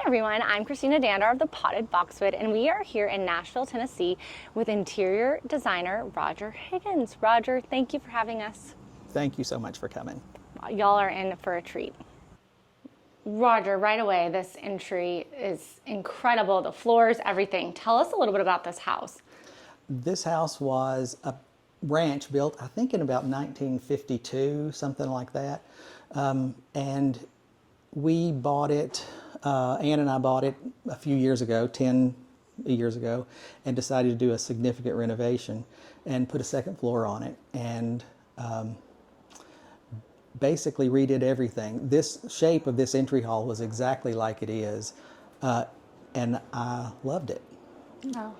everyone, I'm Christina Dandar of the Potted Boxwood, and we are here in Nashville, Tennessee with interior designer Roger Higgins. Roger, thank you for having us. Thank you so much for coming. Y'all are in for a treat. Roger, right away, this entry is incredible. The floors, everything. Tell us a little bit about this house. This house was a ranch built, I think, in about 1952, something like that. And we bought it, Ann and I bought it a few years ago, 10 years ago, and decided to do a significant renovation and put a second floor on it. And basically redid everything. This shape of this entry hall was exactly like it is, and I loved it. Oh,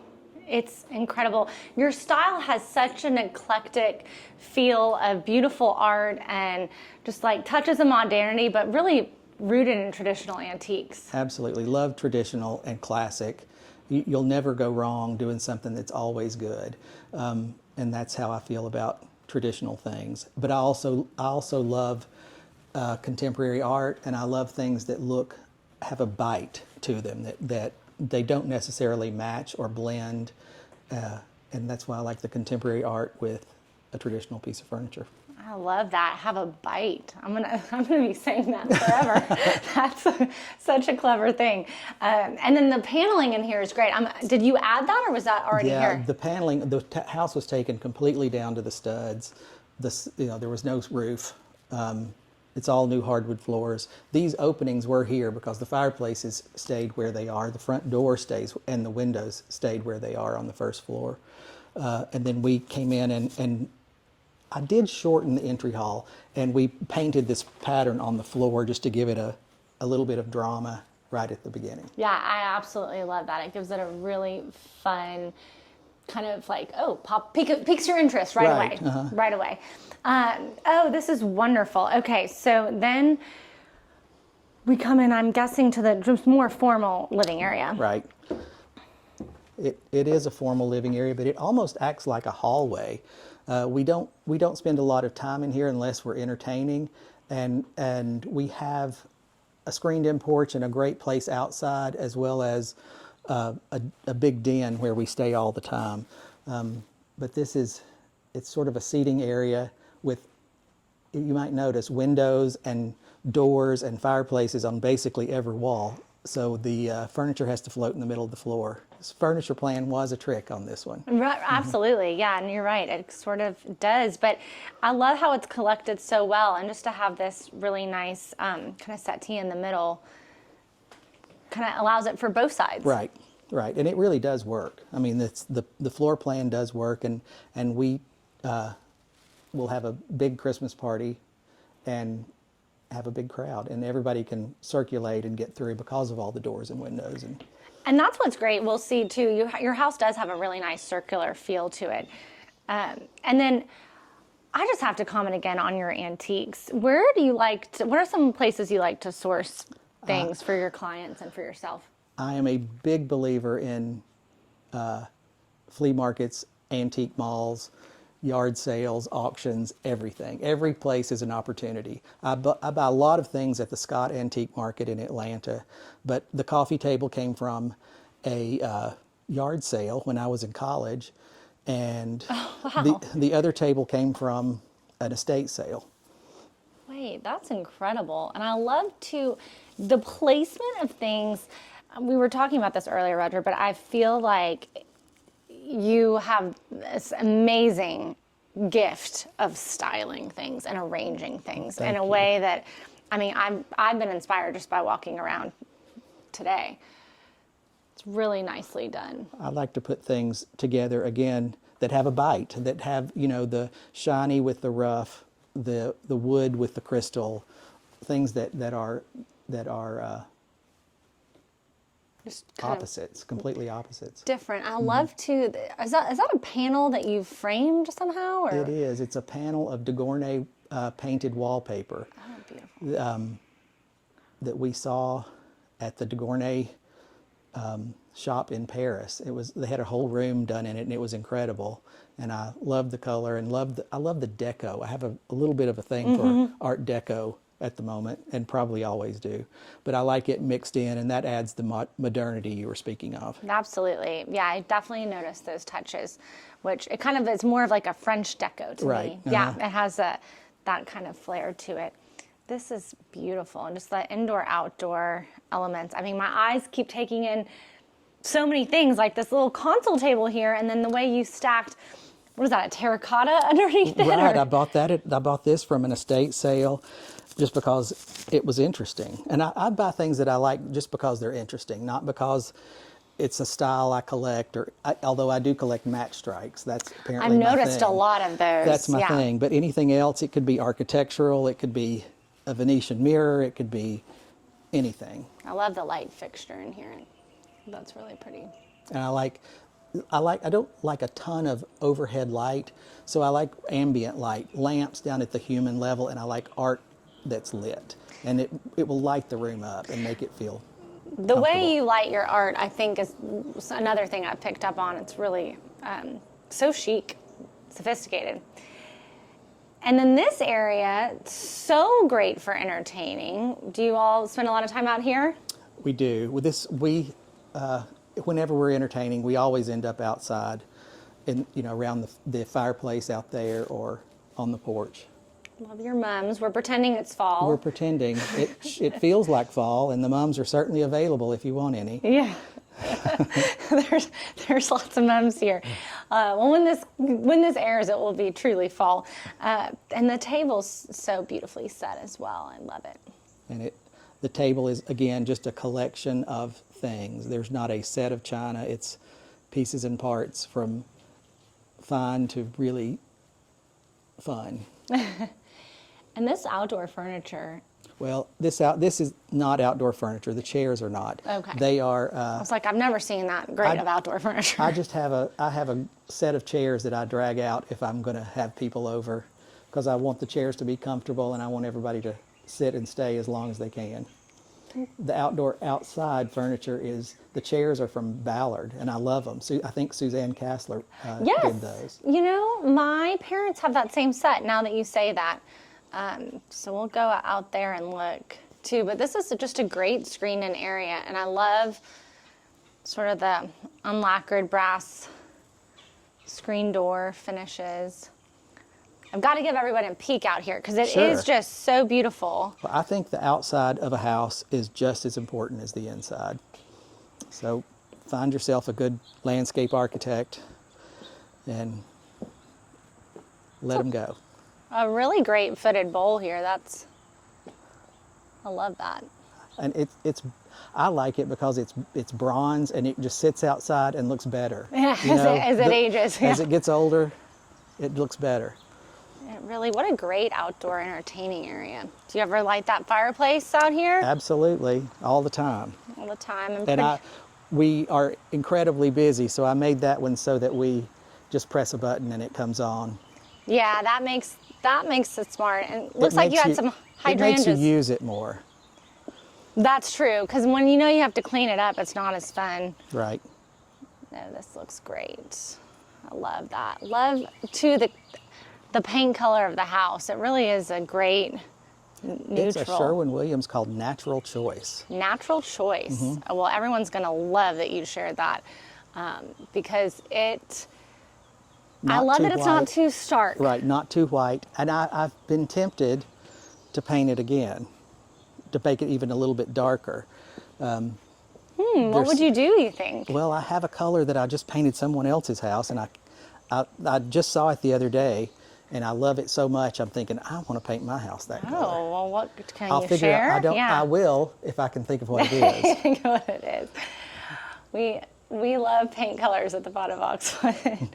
it's incredible. Your style has such an eclectic feel of beautiful art and just like touches of modernity, but really rooted in traditional antiques. Absolutely. Love traditional and classic. You'll never go wrong doing something that's always good, and that's how I feel about traditional things. But I also love contemporary art, and I love things that have a bite to them, that they don't necessarily match or blend, and that's why I like the contemporary art with a traditional piece of furniture. I love that. Have a bite. I'm gonna be saying that forever. That's such a clever thing. And then the paneling in here is great. Did you add that, or was that already here? Yeah, the paneling. The house was taken completely down to the studs. There was no roof. It's all new hardwood floors. These openings were here because the fireplaces stayed where they are. The front door stays, and the windows stayed where they are on the first floor. And then we came in and I did shorten the entry hall, and we painted this pattern on the floor just to give it a little bit of drama right at the beginning. Yeah, I absolutely love that. It gives it a really fun kind of like, piques your interest right away. Uh-huh. Right away. Oh, this is wonderful. Okay, so then we come in, I'm guessing, to the just more formal living area. Right. It is a formal living area, but it almost acts like a hallway. We don't spend a lot of time in here unless we're entertaining, and we have a screened-in porch and a great place outside, as well as a big den where we stay all the time. But it's sort of a seating area with, you might notice, windows and doors and fireplaces on basically every wall. So the furniture has to float in the middle of the floor. This furniture plan was a trick on this one. Right, absolutely, yeah, and you're right, it sort of does. But I love how it's collected so well, and just to have this really nice kind of settee in the middle kind of allows it for both sides. Right, and it really does work. I mean, the floor plan does work, and we will have a big Christmas party and have a big crowd, and everybody can circulate and get through because of all the doors and windows. And that's what's great. We'll see too. Your house does have a really nice circular feel to it. And then I just have to comment again on your antiques. What are some places you like to source things for your clients and for yourself? I am a big believer in flea markets, antique malls, yard sales, auctions, everything. Every place is an opportunity. I buy a lot of things at the Scott Antique Market in Atlanta, but the coffee table came from a yard sale when I was in college, and the other table came from an estate sale. Wait, that's incredible. And I love the placement of things. We were talking about this earlier, Roger, but I feel like you have this amazing gift of styling things and arranging things in a way that, I mean, I've been inspired just by walking around today. It's really nicely done. I like to put things together, again, that have a bite, that have, the shiny with the rough, the wood with the crystal, things that are opposites, completely opposites. Different. I love to. Is that a panel that you've framed somehow? Or? It is. It's a panel of Dugournet painted wallpaper. Oh, beautiful. That we saw at the Dugournet shop in Paris. They had a whole room done in it, and it was incredible. And I loved the color and I love the deco. I have a little bit of a thing for Art Deco at the moment, and probably always do. But I like it mixed in, and that adds the modernity you were speaking of. Absolutely. Yeah, I definitely noticed those touches, which it kind of is more of like a French deco to Right. me. Yeah, it has that kind of flair to it. This is beautiful, and just the indoor-outdoor elements. I mean, my eyes keep taking in so many things, like this little console table here, and then the way you stacked, what is that, a terracotta underneath it? Right, or- I bought that. I bought this from an estate sale, just because it was interesting. And I buy things that I like just because they're interesting, not because it's a style I collect. Although I do collect match strikes, that's apparently I've my noticed thing. a lot of those. That's my yeah. thing. But anything else, it could be architectural, it could be a Venetian mirror, it could be anything. I love the light fixture in here. That's really pretty. And I don't like a ton of overhead light, so I like ambient light, lamps down at the human level, and I like art that's lit. And it will light the room up and make it feel The way comfortable. you light your art, I think, is another thing I picked up on. It's really so chic, sophisticated. And then this area, so great for entertaining. Do you all spend a lot of time out here? We do. With this, whenever we're entertaining, we always end up outside, around the fireplace out there or on the porch. Love your mums. We're pretending it's fall. We're pretending. It feels like fall, and the mums are certainly available if you want any. Yeah. there's lots of mums here. Well, when this airs, it will be truly fall. And the table's so beautifully set as well. I love it. And the table is, again, just a collection of things. There's not a set of china. It's pieces and parts from fine to really fun. And this outdoor furniture, Well, this is not outdoor furniture. The chairs are not. Okay. They are. I was like, I've never seen that great of outdoor furniture. I have a set of chairs that I drag out if I'm going to have people over, because I want the chairs to be comfortable and I want everybody to sit and stay as long as they can. The outside furniture the chairs are from Ballard, and I love them. So I think Suzanne Kassler Yes. did those. You know, my parents have that same set now that you say that. So we'll go out there and look too. But this is just a great screened-in area, and I love sort of the unlacquered brass screen door finishes. I've got to give everybody a peek out here because it Sure. is just so beautiful. Well, I think the outside of a house is just as important as the inside. So find yourself a good landscape architect and let them go. A really great footed bowl here. I love that. And I like it because it's bronze and it just sits outside and looks better. Yeah, as it ages. As Yeah. it gets older, it looks better. What a great outdoor entertaining area. Do you ever light that fireplace out here? Absolutely, all the time. All the time. And we are incredibly busy, so I made that one so that we just press a button and it comes on. Yeah, that makes it smart. And it looks like you had some hydrangeas. It makes you use it more. That's true, because when you know you have to clean it up, it's not as fun. Right. No, this looks great. I love that. Love, too, the paint color of the house. It really is a great neutral. It's a Sherwin-Williams called Natural Choice. Natural choice. Mm-hmm. Well, everyone's going to love that you shared that because I love that it's not too stark. Right, not too white. And I've been tempted to paint it again, to make it even a little bit darker. What would you do, you think? Well, I have a color that I just painted someone else's house, and I just saw it the other day, and I love it so much, I'm thinking, I want to paint my house that color. Oh, well, what can I'll you figure share? out. I will if I can think of what it is. Think of what it is. We love paint colors at the Pot of Oxwood.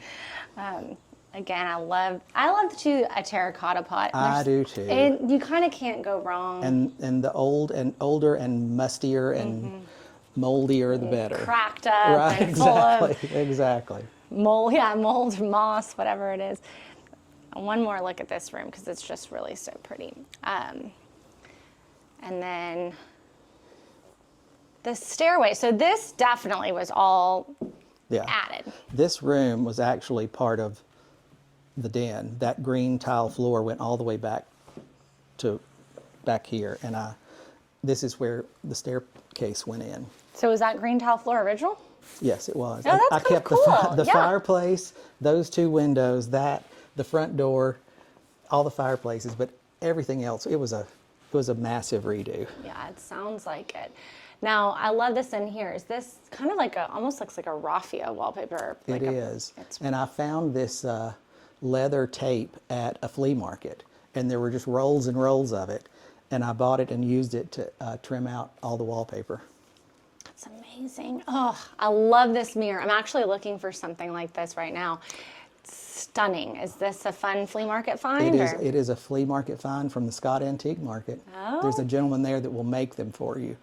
Again, I love a terracotta pot. I do too. You kind of can't go wrong. And the older and mustier and moldier, the better. Cracked up Right, and full of exactly. mold, moss, whatever it is. One more look at this room because it's just really so pretty. And then the stairway. So this definitely was all added. This room was actually part of the den. That green tile floor went all the way back to back here, and this is where the staircase went in. So is that green tile floor original? Yes, it was. Oh, that's I kind of kept cool. the Yeah. fireplace, those two windows, the front door, all the fireplaces, but everything else. It was a massive redo. Yeah, it sounds like it. Now, I love this in here. Is this kind of like almost looks like a raffia wallpaper? It is. And I found this leather tape at a flea market, and there were just rolls and rolls of it, and I bought it and used it to trim out all the wallpaper. That's amazing. Oh, I love this mirror. I'm actually looking for something like this right now. It's stunning. Is this a fun flea market find? It is a flea market find from the Scott Antique Market. Oh. There's a gentleman there that will make them for you.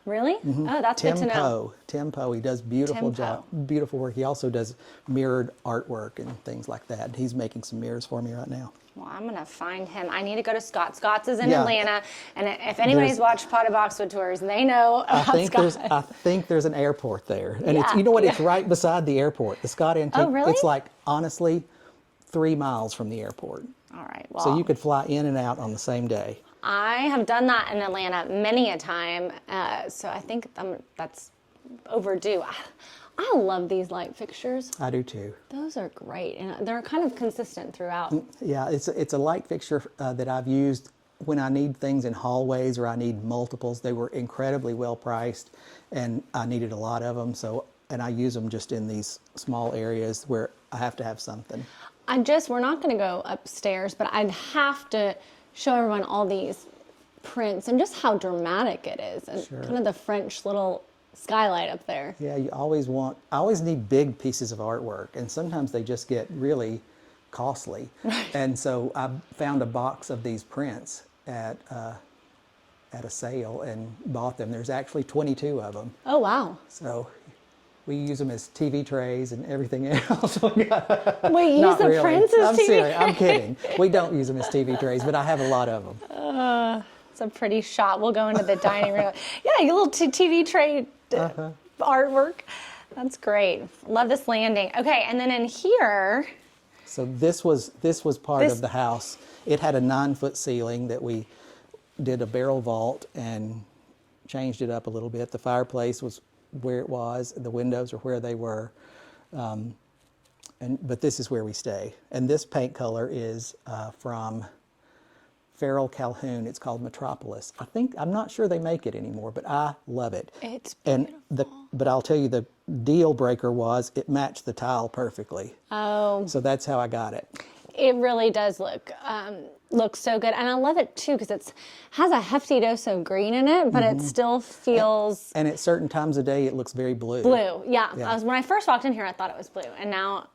Really? Oh, that's good to know. Tim Poe, he does beautiful work. He also does mirrored artwork and things like that. He's making some mirrors for me right now. Well, I'm going to find him. I need to go to Scott's. Scott's is in Yeah. Atlanta. And if anybody's watched Potted Boxwood Tours, they know about Scott. I think there's an airport there. And Yeah. it's, you know what, it's right beside the airport. The Scott Antique, Oh, really? it's like, honestly, 3 miles from the airport. All right. Well, So you could fly in and out on the same day. I have done that in Atlanta many a time, so I think that's overdue. I love these light fixtures. I do too. Those are great, and they're kind of consistent throughout. Yeah, it's a light fixture that I've used when I need things in hallways or I need multiples. They were incredibly well priced, and I needed a lot of them. And I use them just in these small areas where I have to have something. We're not going to go upstairs, but I'd have to show everyone all these prints and just how dramatic it is, and kind of the French little skylight up there. Yeah, I always need big pieces of artwork, and sometimes they just get really costly. And so I found a box of these prints at a sale and bought them. There's actually 22 of them. Oh, wow. So we use them as TV trays and everything else. Wait, you use Not the really. prints as I'm TV serious. I'm trays? kidding. We don't use them as TV trays, but I have a lot of them. It's a pretty shot. We'll go into the dining room. Yeah, your little TV tray artwork. That's great. Love this landing. Okay, and then in here. So this was part of the house. It had a 9-foot ceiling that we did a barrel vault and changed it up a little bit. The fireplace was where it was. The windows are where they were. But this is where we stay. And this paint color is from Farrell Calhoun. It's called Metropolis. I'm not sure they make it anymore, but I love it. It's But I'll tell you, the deal breaker was it matched the tile perfectly. Oh. So that's how I got it. It really does look so good, and I love it too because it has a hefty dose of green in it, but it still feels And at certain times of day, it looks very blue. blue. Yeah, Yeah. when I first walked in here, I thought it was blue, and now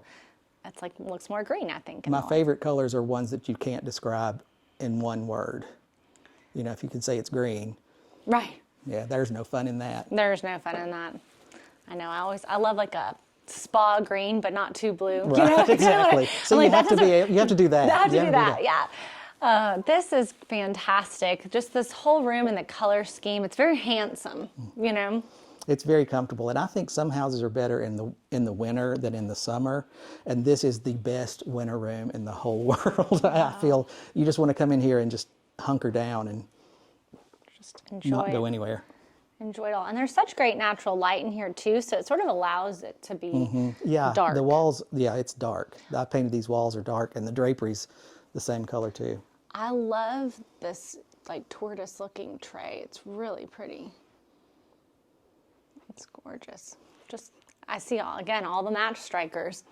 it's like looks more green. I think. My favorite colors are ones that you can't describe in one word. You know, if you can say it's green, Right. yeah, there's no fun in that. There's no fun in that. I know. I love like a spa green, but not too blue. Right, You know? exactly. So I'm you like, have to that you have to do that. I have to You do that. Yeah. This is fantastic. Just this whole room and the color scheme. It's very handsome. You know. It's very comfortable, and I think some houses are better in the winter than in the summer. And this is the best winter room in the whole world. I feel you just want to come in here and just hunker down and Just enjoy. not go anywhere. Enjoy it all. And there's such great natural light in here too, so it sort of allows it to be Yeah, dark. the walls. Yeah, it's dark. I painted these walls are dark, and the drapery's the same color too. I love this like tortoise looking tray. It's really pretty. It's gorgeous. Just I see all the match strikers.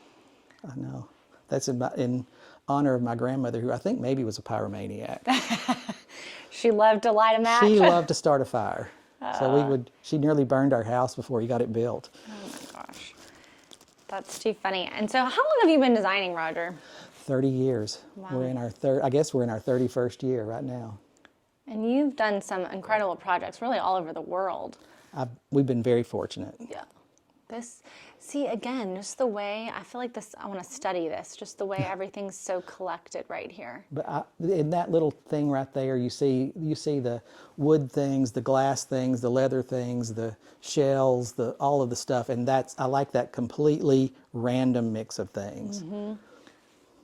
I know. That's in honor of my grandmother, who I think maybe was a pyromaniac. She loved to light a match. She loved to start a fire. So she nearly burned our house before we got it built. Oh my gosh. That's too funny. And so how long have you been designing, Roger? 30 years. Wow. We're in our 31st year right now. And you've done some incredible projects really all over the world. We've been very fortunate. Yeah. Again, just the way, I feel like I want to study this, just the way everything's so collected right here. But in that little thing right there, you see the wood things, the glass things, the leather things, the shells, all of the stuff, and I like that completely random mix of things.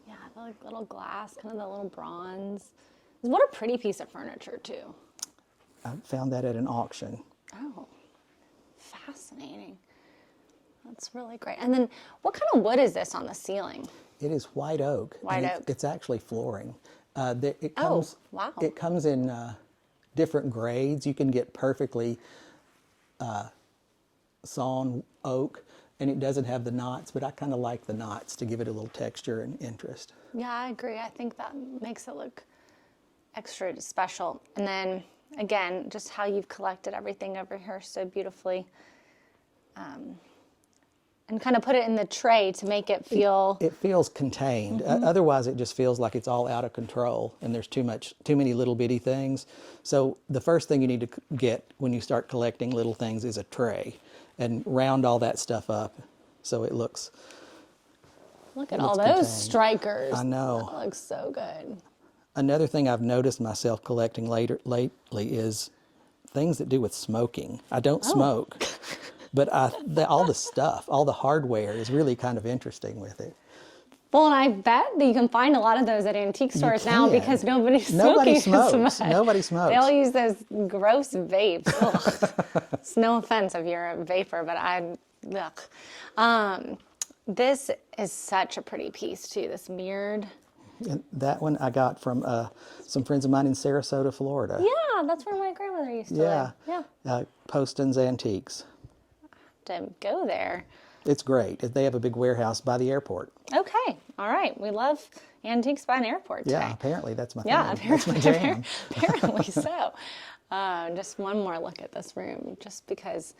Yeah, I feel like little glass, kind of the little bronze. What a pretty piece of furniture too. I found that at an auction. Oh, fascinating. That's really great. And then what kind of wood is this on the ceiling? It is white oak. White and oak. It's actually flooring. It Oh, comes, wow. It comes in different grades. You can get perfectly sawn oak, and it doesn't have the knots, but I kind of like the knots to give it a little texture and interest. Yeah, I agree. I think that makes it look extra special. And then again, just how you've collected everything over here so beautifully. And kind of put it in the tray to make it feel. It feels contained. Otherwise, it just feels like it's all out of control, and there's too many little bitty things. So the first thing you need to get when you start collecting little things is a tray, and round all that stuff up so it looks. Look at it all looks those contained. strikers. I know. That looks so good. Another thing I've noticed myself collecting lately is things that do with smoking. I don't smoke, but all the stuff, all the hardware is really kind of interesting with it. Well, and I bet that you can find a lot of those at antique stores now can. because nobody's Nobody smoking as smokes. much. Nobody smokes. They all use those gross vapes. Ugh. It's no offense if you're a vapor, but ugh. This is such a pretty piece too, this mirrored. And that one I got from some friends of mine in Sarasota, Florida. Yeah, that's where my grandmother used to live. Yeah. Poston's Antiques. To go there. It's great. They have a big warehouse by the airport. Okay. All right. We love antiques by an airport today. Yeah, apparently that's my Yeah, thing. That's my jam. apparently so. Just one more look at this room, just because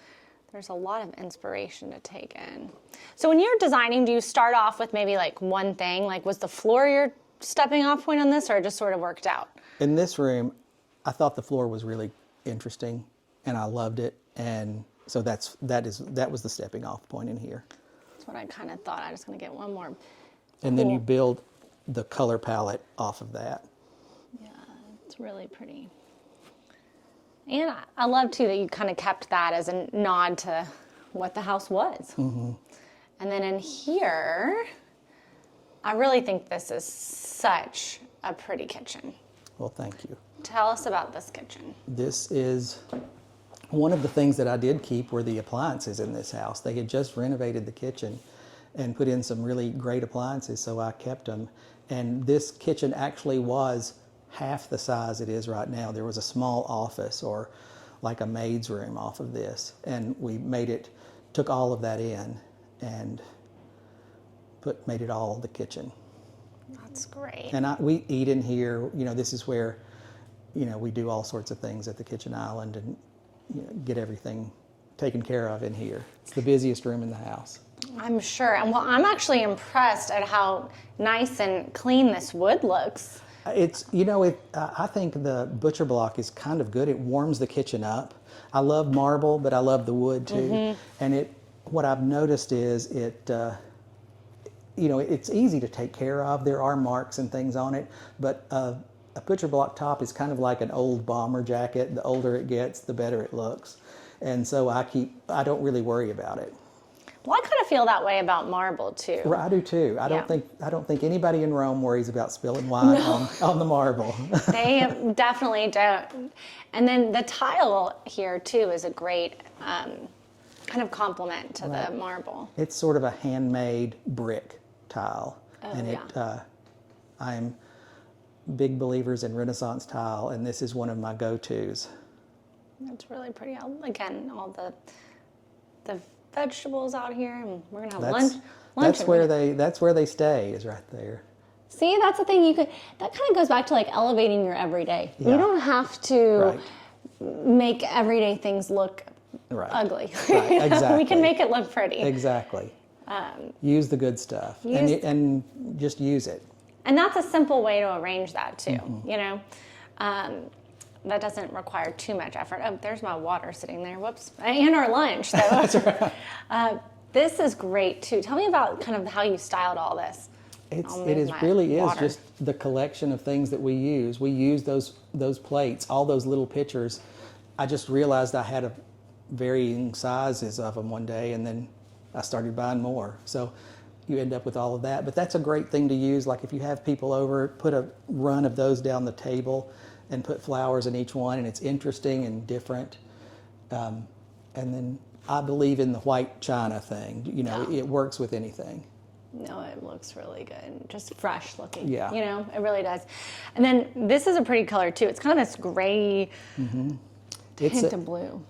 there's a lot of inspiration to take in. So when you're designing, do you start off with maybe like one thing? Like, was the floor your stepping off point on this, or it just sort of worked out? In this room, I thought the floor was really interesting, and I loved it, and so that was the stepping off point in here. That's what I kind of thought. I'm just going to get one more. And then you Cool. build the color palette off of that. Yeah, it's really pretty. And I love too that you kind of kept that as a nod to what the house was. Mm-hmm. And then in here, I really think this is such a pretty kitchen. Well, thank you. Tell us about this kitchen. This is one of the things that I did keep were the appliances in this house. They had just renovated the kitchen and put in some really great appliances, so I kept them. And this kitchen actually was half the size it is right now. There was a small office or like a maid's room off of this, and we took all of that in and made it all the kitchen. That's great. And we eat in here. This is where, we do all sorts of things at the kitchen island and get everything taken care of in here. It's the busiest room in the house. I'm sure. And well, I'm actually impressed at how nice and clean this wood looks. It's, I think the butcher block is kind of good. It warms the kitchen up. I love marble, but I love the wood too. Mm-hmm. And what I've noticed is it's easy to take care of. There are marks and things on it, but a butcher block top is kind of like an old bomber jacket. The older it gets, the better it looks. And so I don't really worry about it. Well, I kind of feel that way about marble too. Right, I do too. I don't think anybody in Rome worries about spilling wine on the marble. They definitely don't. And then the tile here too is a great kind of complement to the marble. It's sort of a handmade brick tile, and I'm big believers in Renaissance tile, and this is one of my go-tos. That's really pretty. Again, all the vegetables out here, and we're gonna have lunch. That's where they stay, is right there. See, that's the thing. That kind of goes back to like elevating your everyday. Yeah. You don't have to make everyday things look ugly. Right. Exactly. We can make it look pretty. Exactly. Use the good stuff and just use it. And that's a simple way to arrange that too. Mm-hmm. That doesn't require too much effort. Oh, there's my water sitting there. Whoops. And our lunch. So. That's right. This is great too. Tell me about kind of how you styled all this. It really is just the collection of things that we use. We use those plates, all those little pitchers. I just realized I had varying sizes of them one day, and then I started buying more. So you end up with all of that. But that's a great thing to use. Like if you have people over, put a run of those down the table and put flowers in each one, and it's interesting and different. And then I believe in the white china thing. You know, it works with anything. No, it looks really good. Just fresh looking. Yeah. You know, it really does. And then this is a pretty color too. It's kind of this gray tint of blue.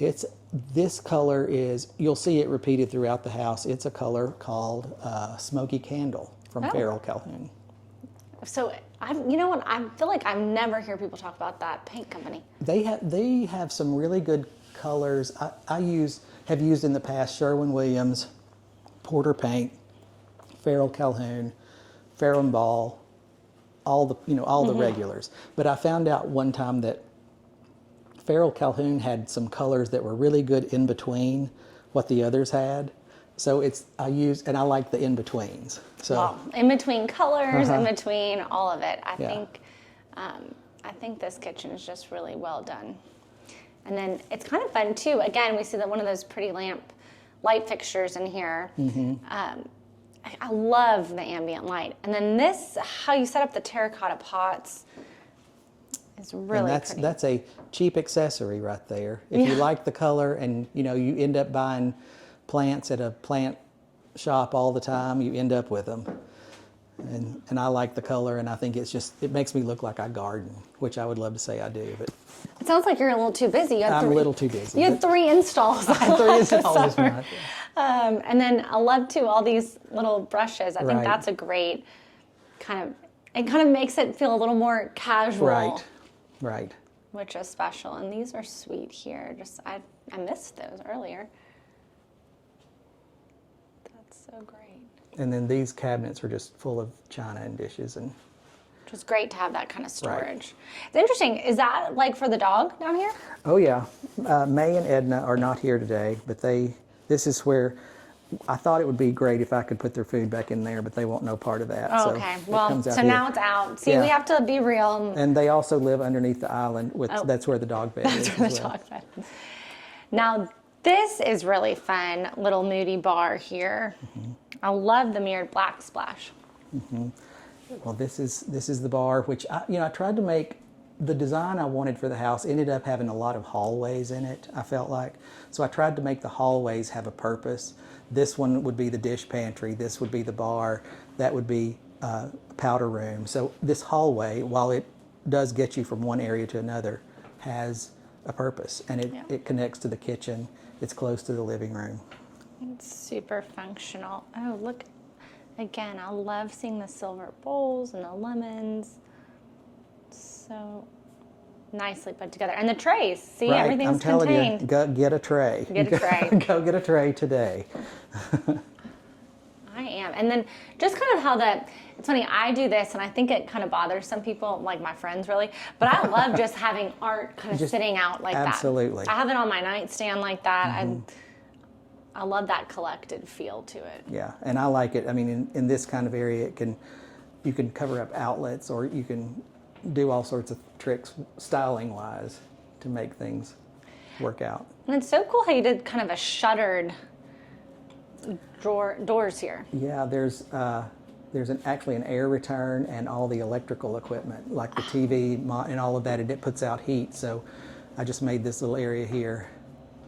This color is, you'll see it repeated throughout the house. It's a color called Smoky Candle from Farrell Calhoun. So, you know what? I feel like I never hear people talk about that paint company. They have some really good colors. I have used in the past Sherwin-Williams, Porter Paint, Farrell Calhoun, Farrell and Ball, all the regulars. But I found out one time that Farrell Calhoun had some colors that were really good in between what the others had. So I like the in betweens. So wow. In between colors, in between all of it. I think this kitchen is just really well done. And then it's kind of fun too. Again, we see that one of those pretty light fixtures in here. I love the ambient light. And then this, how you set up the terracotta pots, is really pretty. That's a cheap accessory right there. If you like the color and you end up buying plants at a plant shop all the time, you end up with them. And I like the color, and I think it makes me look like I garden, which I would love to say I do. But it sounds like you're a little too busy. I'm a little too busy. You had 3 installs. I had 3 installs this month. And then I love too all these little brushes. I think that's a great it kind of makes it feel a little more casual. Right. Which is special. And these are sweet here. I missed those earlier. That's so great. And then these cabinets are just full of china and dishes, and which is great to have that kind of storage. It's interesting. Is that like for the dog down here? Oh yeah. May and Edna are not here today, but this is where I thought it would be great if I could put their food back in there, but they want no part of that. Oh, okay. Well, so now it's out. See, we have to be real. And they also live underneath the island. That's where the dog bed is. That's where the dog bed is. Now, this is really fun. Little moody bar here. I love the mirrored black splash. Well, this is the bar, which I tried to make. The design I wanted for the house ended up having a lot of hallways in it, I felt like. So I tried to make the hallways have a purpose. This one would be the dish pantry. This would be the bar. That would be a powder room. So this hallway, while it does get you from one area to another, has a purpose. And it connects to the kitchen. It's close to the living room. It's super functional. Oh, look. Again, I love seeing the silver bowls and the lemons. So nicely put together. And the trays. See, everything's contained. I'm telling you, go get a tray. Get a tray. Go get a tray today. I am. And then just kind of how it's funny, I do this and I think it kind of bothers some people, like my friends really, but I love just having art kind of sitting out like that. Absolutely. I have it on my nightstand like that. I love that collected feel to it. Yeah, and I like it. I mean, in this kind of area, you can cover up outlets, or you can do all sorts of tricks styling-wise to make things work out. And it's so cool how you did kind of a shuttered doors here. Yeah, there's actually an air return and all the electrical equipment, like the TV and all of that, and it puts out heat. So I just made this little area here.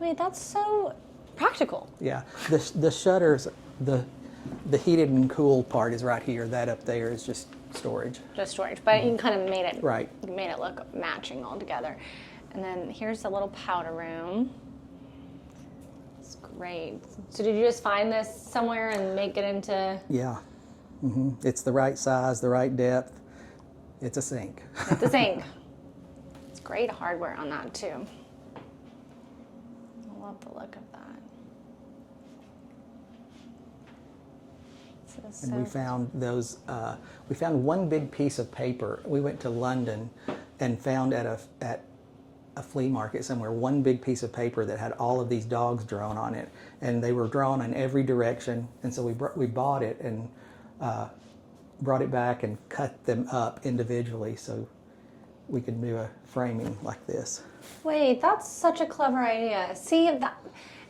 Wait, that's so practical. Yeah, the shutters, the heated and cool part is right here. That up there is just storage. Just storage, but you kind of made it you made it look matching all together. And then here's a little powder room. It's great. So did you just find this somewhere and make it into? Yeah, it's the right size, the right depth. It's a sink. It's a sink. It's great hardware on that too. I love the look of that. And we found those. We found one big piece of paper. We went to London and found at a flea market somewhere one big piece of paper that had all of these dogs drawn on it, and they were drawn in every direction. And so we bought it and brought it back and cut them up individually so we could do a framing like this. Wait, that's such a clever idea. See that.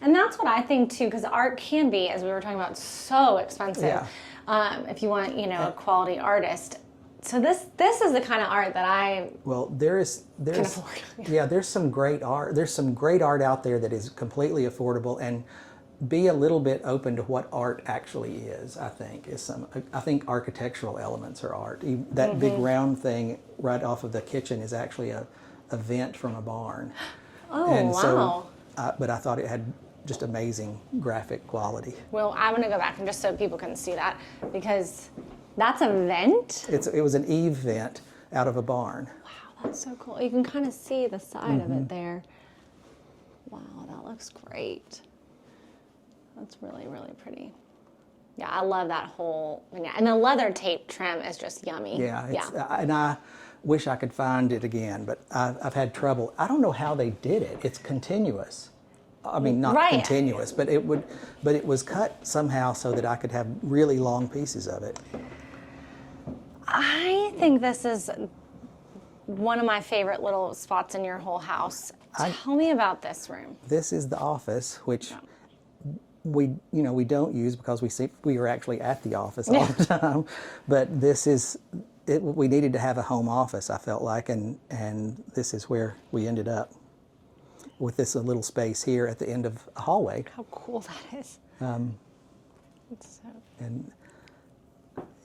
And that's what I think too, because art can be, as we were talking about, so expensive. Yeah. if you want, a quality artist. So this is the kind of art that I there's can afford. there's some great art. There's some great art out there that is completely affordable, and be a little bit open to what art actually is. I think architectural elements are art. That big round thing right off of the kitchen is actually a vent from a barn. Oh, and wow. But I thought it had just amazing graphic quality. Well, I'm going to go back and just so people can see that, because that's a vent? It was an eave vent out of a barn. Wow, that's so cool. You can kind of see the side of it there. Wow, that looks great. That's really, really pretty. Yeah, I love that whole thing. And the leather tape trim is just yummy. Yeah, and I wish I could find it again, but I've had trouble. I don't know how they did it. It's continuous. I mean, not continuous, but it was cut somehow so that I could have really long pieces of it. I think this is one of my favorite little spots in your whole house. Tell me about this room. This is the office, which we don't use because we were actually at the office all the time. But this is it. We needed to have a home office, I felt like, and this is where we ended up with this little space here at the end of a hallway. How cool that is. And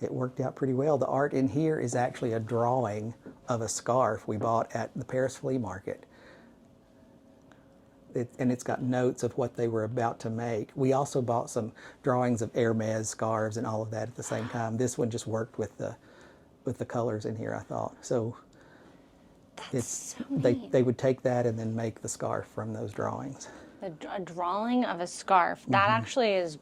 it worked out pretty well. The art in here is actually a drawing of a scarf we bought at the Paris flea market. And it's got notes of what they were about to make. We also bought some drawings of Hermes scarves and all of that at the same time. This one just worked with the colors in here, I thought. So they would take that and then make the scarf from those drawings. A drawing of a scarf. That actually is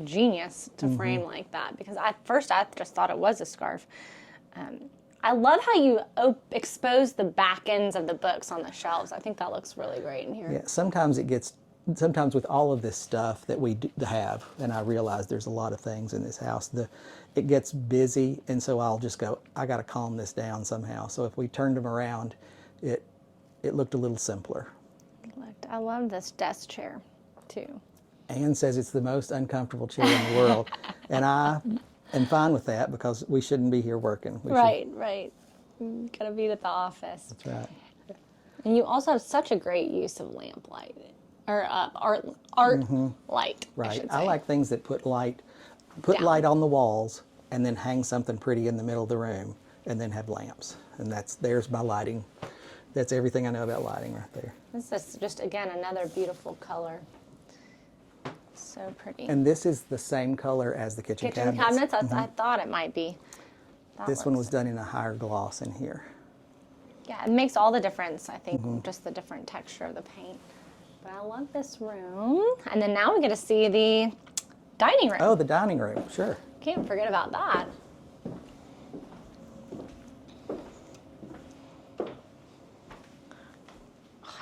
genius to frame like that, because at first I just thought it was a scarf. I love how you expose the back ends of the books on the shelves. I think that looks really great in here. Yeah, sometimes with all of this stuff that we have, and I realize there's a lot of things in this house, it gets busy, and so I'll just go, I got to calm this down somehow. So if we turned them around, it looked a little simpler. I love this desk chair too. Anne says it's the most uncomfortable chair in the world, and I am fine with that because we shouldn't be here working. Right. You gotta be at the office. That's right. And you also have such a great use of lamp light, or art light. Right. I like things that put light on the walls, and then hang something pretty in the middle of the room, and then have lamps. And there's my lighting. That's everything I know about lighting right there. This is just, again, another beautiful color. So pretty. And this is the same color as the kitchen cabinets. I thought it might be. This one was done in a higher gloss in here. Yeah, it makes all the difference, I think, just the different texture of the paint. But I love this room. And then now we get to see the dining room. Oh, the dining room, sure. Can't forget about that.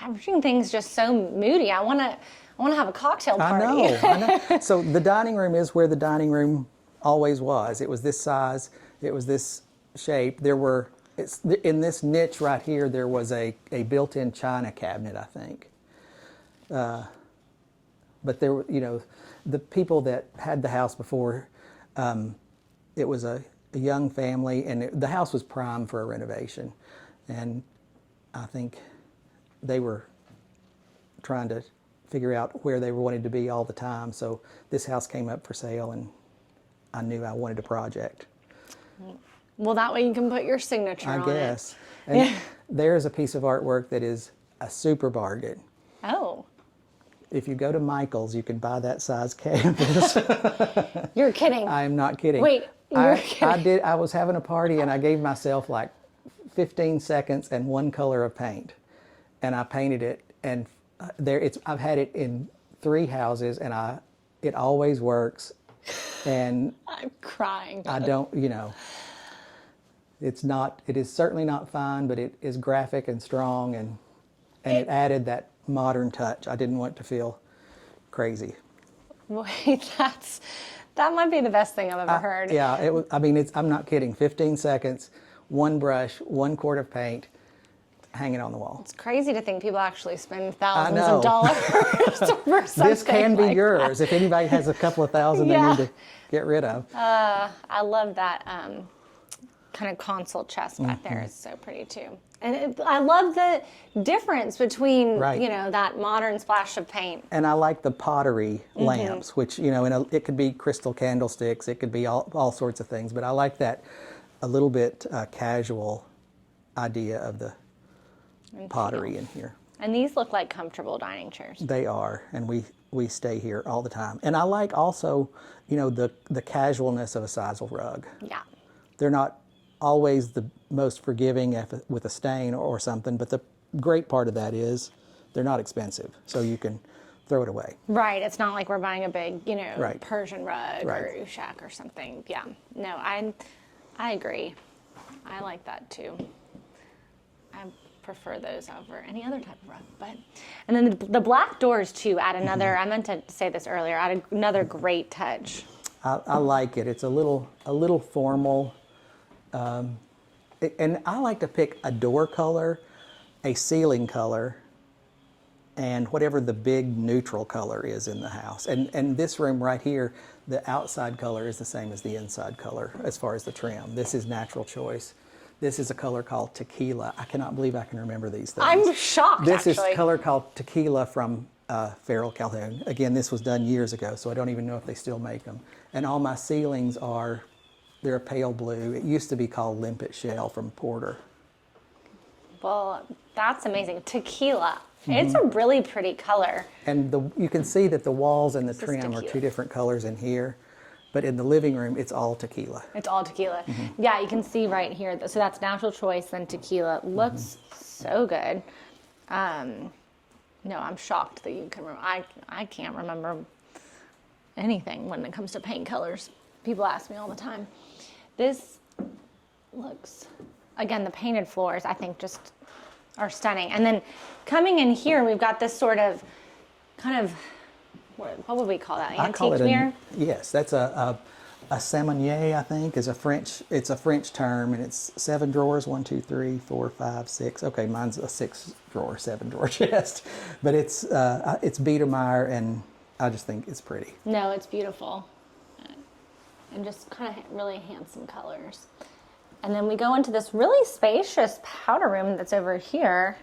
Everything's just so moody. I want to have a cocktail party. I know. So the dining room is where the dining room always was. It was this size. It was this shape. In this niche right here, there was a built-in china cabinet, I think. But there were, the people that had the house before, it was a young family, and the house was prime for a renovation. And I think they were trying to figure out where they wanted to be all the time. So this house came up for sale, and I knew I wanted a project. Well, that way you can put your signature on it. I guess. And there's a piece of artwork that is a super bargain. Oh. If you go to Michael's, you can buy that size canvas. You're kidding. I'm not kidding. Wait, you're kidding. I was having a party, and I gave myself like 15 seconds and one color of paint. And I painted it, and I've had it in 3 houses, and it always works. And I'm crying. I don't, it is certainly not fine, but it is graphic and strong, and it added that modern touch. I didn't want to feel crazy. Wait, that might be the best thing I've ever heard. Yeah, I'm not kidding. 15 seconds, one brush, 1 quart of paint. hanging on the wall. It's crazy to think people actually spend thousands know. of dollars for something This can be like yours if anybody has a couple of thousand they Yeah. need to get rid of. I love that kind of console chest back there. It's so pretty too. And I love the difference between, Right. that modern splash of paint. And I like the pottery lamps, which, it could be crystal candlesticks, it could be all sorts of things, but I like that a little bit casual idea of the pottery in here. And these look like comfortable dining chairs. They are, and we stay here all the time. And I like also, the casualness of a sisal rug. Yeah. They're not always the most forgiving with a stain or something, but the great part of that is they're not expensive, so you can throw it away. Right. It's not like we're buying a big, Right. Persian rug Right. or ushak or something. Yeah. No, I agree. I like that too. I prefer those over any other type of rug. And then the black doors too add another. I meant to say this earlier. Add another great touch. I like it. It's a little formal. And I like to pick a door color, a ceiling color, and whatever the big neutral color is in the house. And this room right here, the outside color is the same as the inside color as far as the trim. This is natural choice. This is a color called tequila. I cannot believe I can remember these things. I'm shocked, This actually. is color called tequila from Farrell Calhoun. Again, this was done years ago, so I don't even know if they still make them. And all my ceilings they're a pale blue. It used to be called limpet shell from Porter. Well, that's amazing. Tequila. It's a really pretty color. And you can see that the walls and the is trim are tequila. two different colors in here, but in the living room, it's all tequila. It's all tequila. Yeah, you can see right here. So that's natural choice, then tequila. Looks so good. No, I'm shocked that you can remember. I can't remember anything when it comes to paint colors. People ask me all the time. This looks, again, the painted floors, I think, just are stunning. And then coming in here, we've got this sort of kind of, what would we call that? I call Antique it mirror? Yes, that's a samanier, I think, it's a French term, and it's 7 drawers, 1, 2, 3, 4, 5, 6. Okay, mine's a 6-drawer, 7-drawer chest, but it's Biedermeier, and I just think it's pretty. No, it's beautiful. And just kind of really handsome colors. And then we go into this really spacious powder room that's over here.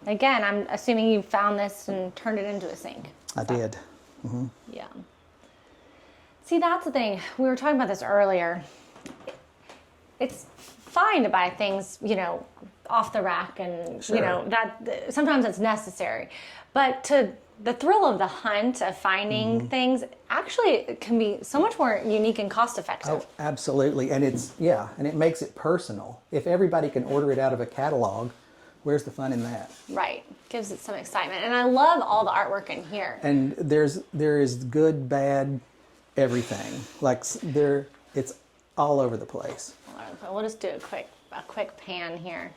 Again, I'm assuming you found this and turned it into a sink. I did. Yeah. See, that's the thing. We were talking about this earlier. It's fine to buy things, off the rack, and Sure. that sometimes it's necessary. But the thrill of the hunt of finding things actually can be so much more unique and cost effective. Oh, absolutely. And and it makes it personal. If everybody can order it out of a catalog, where's the fun in that? Right. Gives it some excitement. And I love all the artwork in here. And there is good, bad, everything. It's all over the place. We'll just do a quick pan here.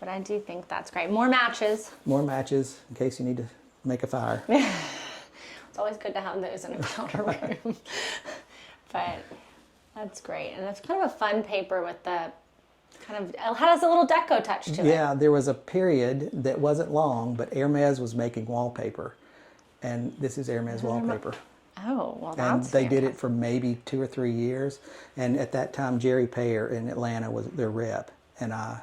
But I do think that's great. More matches. More matches in case you need to make a fire. It's always good to have those in a powder room. But that's great. And it's kind of a fun paper with the it has a little deco touch to it. Yeah, there was a period that wasn't long, but Hermes was making wallpaper. And this is Hermes wallpaper. Oh, well, And that's they did it fantastic. for maybe 2 or 3 years. And at that time, Jerry Payer in Atlanta was their rep. And I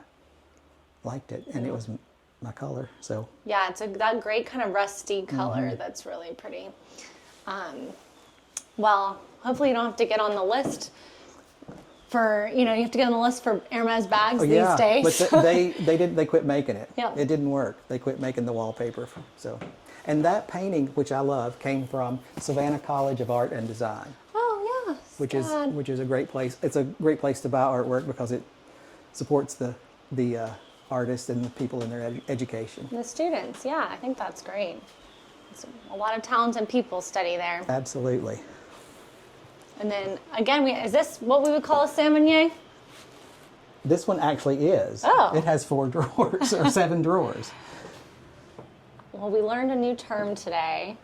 liked it. And it was my color. So Yeah, it's that great kind of rusty color that's really pretty. Well, hopefully you don't have to get on the list for, you have to get on the list for Hermes bags these days. But they quit making it. Yeah. It didn't work. They quit making the wallpaper. And that painting, which I love, came from Savannah College of Art and Design, Oh, yeah. which is a great place. It's a great place to buy artwork because it supports the artists and the people in their education. The students, yeah, I think that's great. A lot of talented people study there. Absolutely. And then, again, is this what we would call a salmonier? This one actually is. Oh. It has 4 drawers or 7 drawers. Well, we learned a new term today,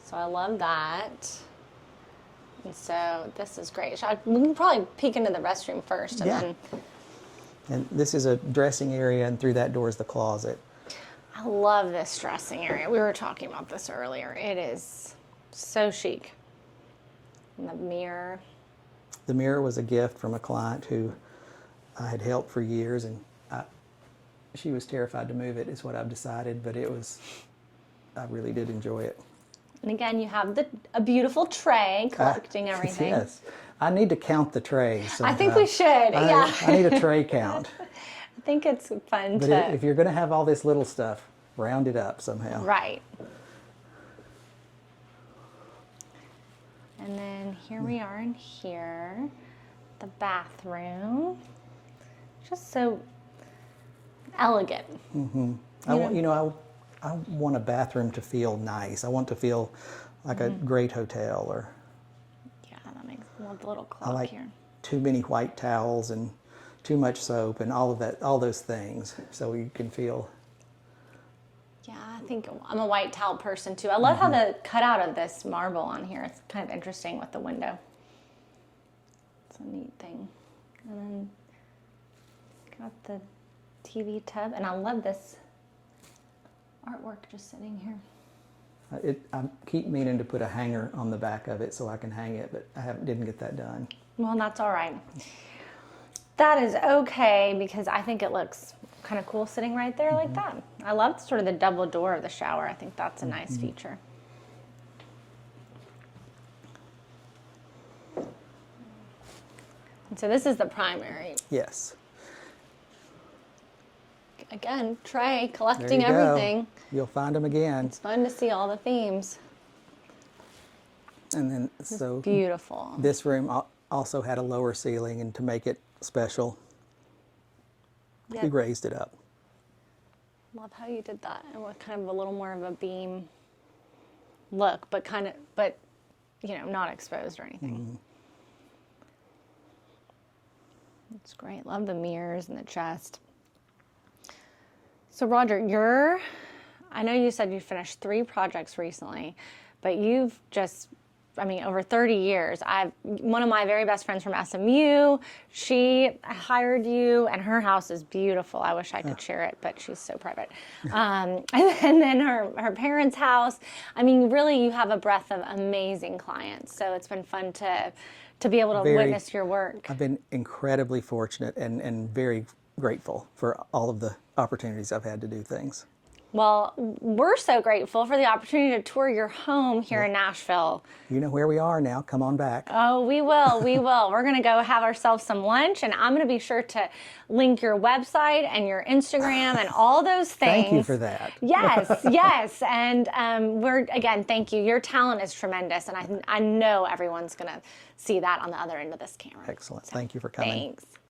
so I love that. And so this is great. We can probably peek into the restroom first and Yeah. then And this is a dressing area, and through that door is the closet. I love this dressing area. We were talking about this earlier. It is so chic. And the mirror. The mirror was a gift from a client who I had helped for years, and she was terrified to move it, is what I've decided, but I really did enjoy it. And again, you have a beautiful tray collecting everything. Yes. I need to count the trays sometime. I think we should, yeah. I need a tray count. I think it's fun But if you're going to have all this little stuff, round it up somehow. Right. And then here we are in here, the bathroom. Just so elegant. Mm-hmm. I want a bathroom to feel nice. I want to feel like a great hotel. Or yeah, that makes I love the little I clock like here. too many white towels and too much soap and all of that, all those things, so you can feel. Yeah, I think I'm a white towel person too. I love how the cutout of this marble on here. It's kind of interesting with the window. It's a neat thing. And then got the TV tub, and I love this artwork just sitting here. I keep meaning to put a hanger on the back of it so I can hang it, but didn't get that done. Well, that's all right. That is okay, because I think it looks kind of cool sitting right there like that. I love sort of the double door of the shower. I think that's a nice feature. And so this is the primary. Yes. Again, tray, There collecting you go. everything. You'll find them again. It's fun to see all the themes. And then, so Beautiful. this room also had a lower ceiling, and to make it special, we Yep. raised it up. Love how you did that, and with kind of a little more of a beam look, but not exposed or anything. It's great. Love the mirrors and the chest. So Roger, I know you said you finished 3 projects recently, but you've just, over 30 years. One of my very best friends from SMU, she hired you, and her house is beautiful. I wish I could share it, but she's so private. And then her parents' house. Really, you have a breadth of amazing clients. So it's been fun to be able to witness your work. I've been incredibly fortunate and very grateful for all of the opportunities I've had to do things. Well, we're so grateful for the opportunity to tour your home here in Nashville. You know where we are now. Come on back. Oh, we will. We will. We're going to go have ourselves some lunch, and I'm going to be sure to link your website and your Instagram and all those things. Thank you for that. Yes, yes. And thank you. Your talent is tremendous, and I know everyone's going to see that on the other end of this camera. Excellent. Thank you for coming. Thanks.